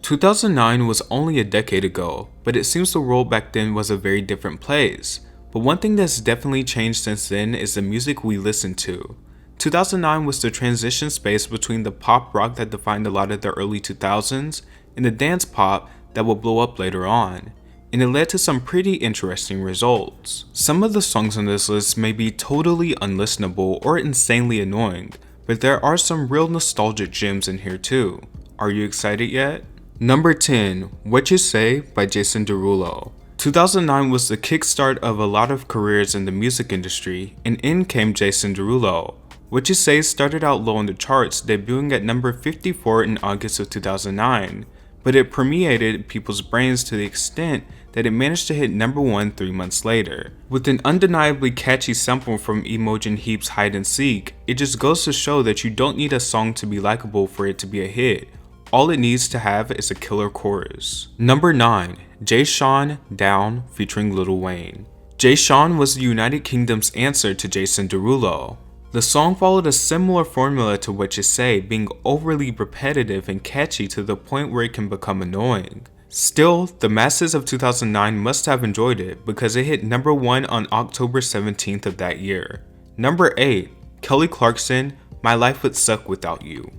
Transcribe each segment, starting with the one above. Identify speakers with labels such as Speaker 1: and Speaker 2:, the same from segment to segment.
Speaker 1: 2009 was only a decade ago, but it seems the world back then was a very different place. But one thing that's definitely changed since then is the music we listen to. 2009 was the transition space between the pop rock that defined a lot of the early 2000s and the dance pop that would blow up later on. And it led to some pretty interesting results. Some of the songs on this list may be totally unlistenable or insanely annoying, but there are some real nostalgic gems in here too. Are you excited yet? Number 10, What You Say by Jason Derulo. 2009 was the kickstart of a lot of careers in the music industry, and in came Jason Derulo. What You Say started out low on the charts, debuting at number 54 in August of 2009, but it permeated people's brains to the extent that it managed to hit number 1 3 months later. With an undeniably catchy sample from Imogen Heap's Hide and Seek, it just goes to show that you don't need a song to be likable for it to be a hit. All it needs to have is a killer chorus. Number 9, Shawn Down featuring Lil Wayne. Shawn was the United Kingdom's answer to Jason Derulo. The song followed a similar formula to What You Say, being overly repetitive and catchy to the point where it can become annoying. Still, the masses of 2009 must have enjoyed it because it hit number 1 on October 17th of that year. Number 8, Kelly Clarkson, My Life Would Suck Without You.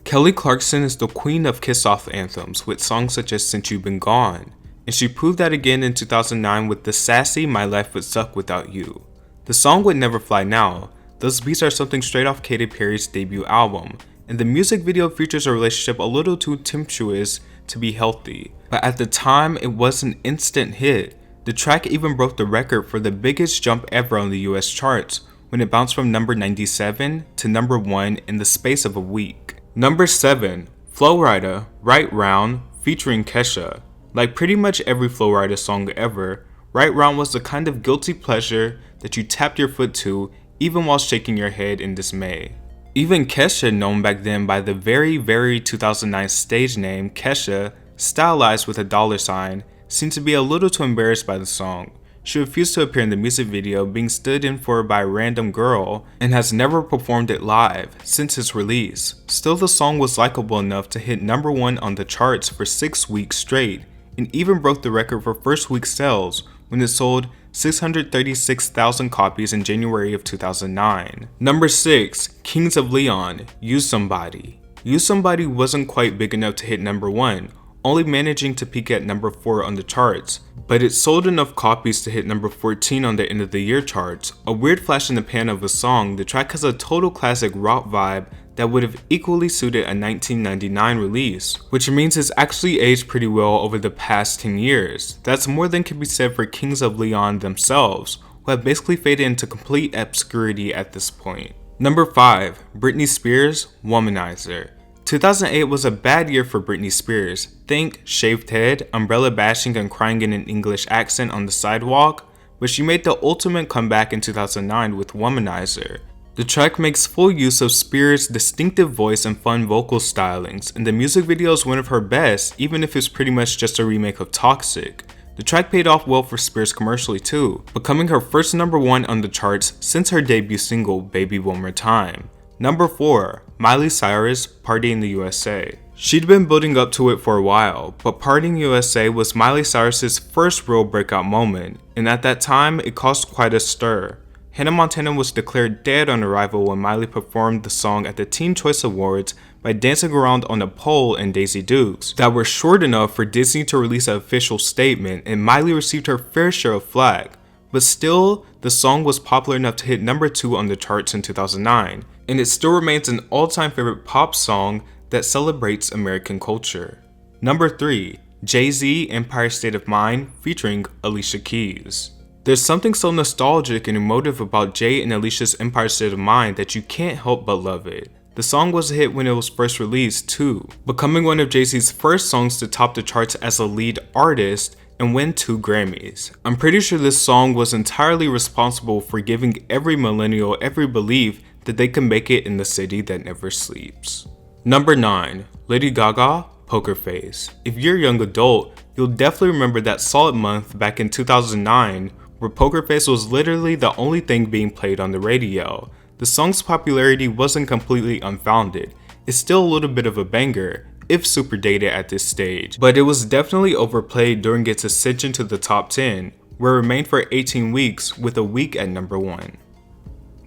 Speaker 1: Kelly Clarkson is the queen of kiss-off anthems with songs such as Since You've Been Gone, and she proved that again in 2009 with the sassy My Life Would Suck Without You. The song would never fly now. Those beats are something straight off Katy Perry's debut album, and the music video features a relationship a little too tempestuous to be healthy, but at the time it was an instant hit. The track even broke the record for the biggest jump ever on the US charts when it bounced from number 97 to number 1 in the space of a week. Number 7, Flo Rida, Right Round featuring Kesha. Like pretty much every Flo Rida song ever, Right Round was the kind of guilty pleasure that you tapped your foot to even while shaking your head in dismay. Even Kesha, known back then by the very 2009 stage name Kesha, stylized with a $sign, seemed to be a little too embarrassed by the song. She refused to appear in the music video, being stood in for by a random girl, and has never performed it live since its release. Still, the song was likable enough to hit number 1 on the charts for 6 weeks straight, and even broke the record for first week sales when it sold 636,000 copies in January of 2009. Number 6, Kings of Leon, Use Somebody. Use Somebody wasn't quite big enough to hit number 1, only managing to peak at number 4 on the charts, but it sold enough copies to hit number 14 on the end of the year charts. A weird flash in the pan of a song, the track has a total classic rock vibe that would have equally suited a 1999 release, which means it's actually aged pretty well over the past 10 years. That's more than can be said for Kings of Leon themselves, who have basically faded into complete obscurity at this point. Number 5, Britney Spears, Womanizer. 2008 was a bad year for Britney Spears. Think shaved head, umbrella bashing and crying in an English accent on the sidewalk, but she made the ultimate comeback in 2009 with Womanizer. The track makes full use of Spears' distinctive voice and fun vocal stylings, and the music video is one of her best, even if it's pretty much just a remake of Toxic. The track paid off well for Spears commercially too, becoming her first number 1 on the charts since her debut single Baby One More Time. Number 4, Miley Cyrus, Party in the USA. She'd been building up to it for a while, but Party in the USA was Miley Cyrus's first real breakout moment, and at that time it caused quite a stir. Hannah Montana was declared dead on arrival when Miley performed the song at the Teen Choice Awards by dancing around on a pole in Daisy Dukes that were short enough for Disney to release an official statement, and Miley received her fair share of flack. But still, the song was popular enough to hit number 2 on the charts in 2009, and it still remains an all-time favorite pop song that celebrates American culture. Number 3, JayZ, Empire State of Mind featuring Alicia Keys. There's something so nostalgic and emotive about Jay and Alicia's Empire State of Mind that you can't help but love it. The song was a hit when it was first released too, becoming one of JayZ's first songs to top the charts as a lead artist and win 2 Grammys. I'm pretty sure this song was entirely responsible for giving every millennial every belief that they can make it in the city that never sleeps. Number 9, Lady Gaga, Poker Face. If you're a young adult, you'll definitely remember that solid month back in 2009 where Poker Face was literally the only thing being played on the radio. The song's popularity wasn't completely unfounded. It's still a little bit of a banger, if super dated at this stage, but it was definitely overplayed during its ascension to the top 10, where it remained for 18 weeks with a week at number 1.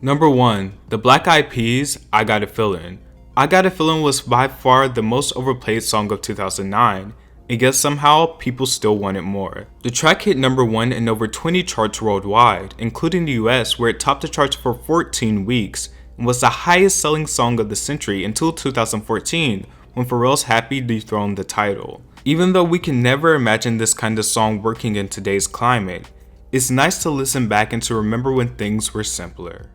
Speaker 1: Number 1, The Black Eyed Peas, I Got a Feeling. I Got a Feeling was by far the most overplayed song of 2009, and yet somehow people still wanted more. The track hit number 1 in over 20 charts worldwide, including the US, where it topped the charts for 14 weeks and was the highest selling song of the century until 2014, when Pharrell's Happy dethroned the title. Even though we can never imagine this kind of song working in today's climate, it's nice to listen back and to remember when things were simpler.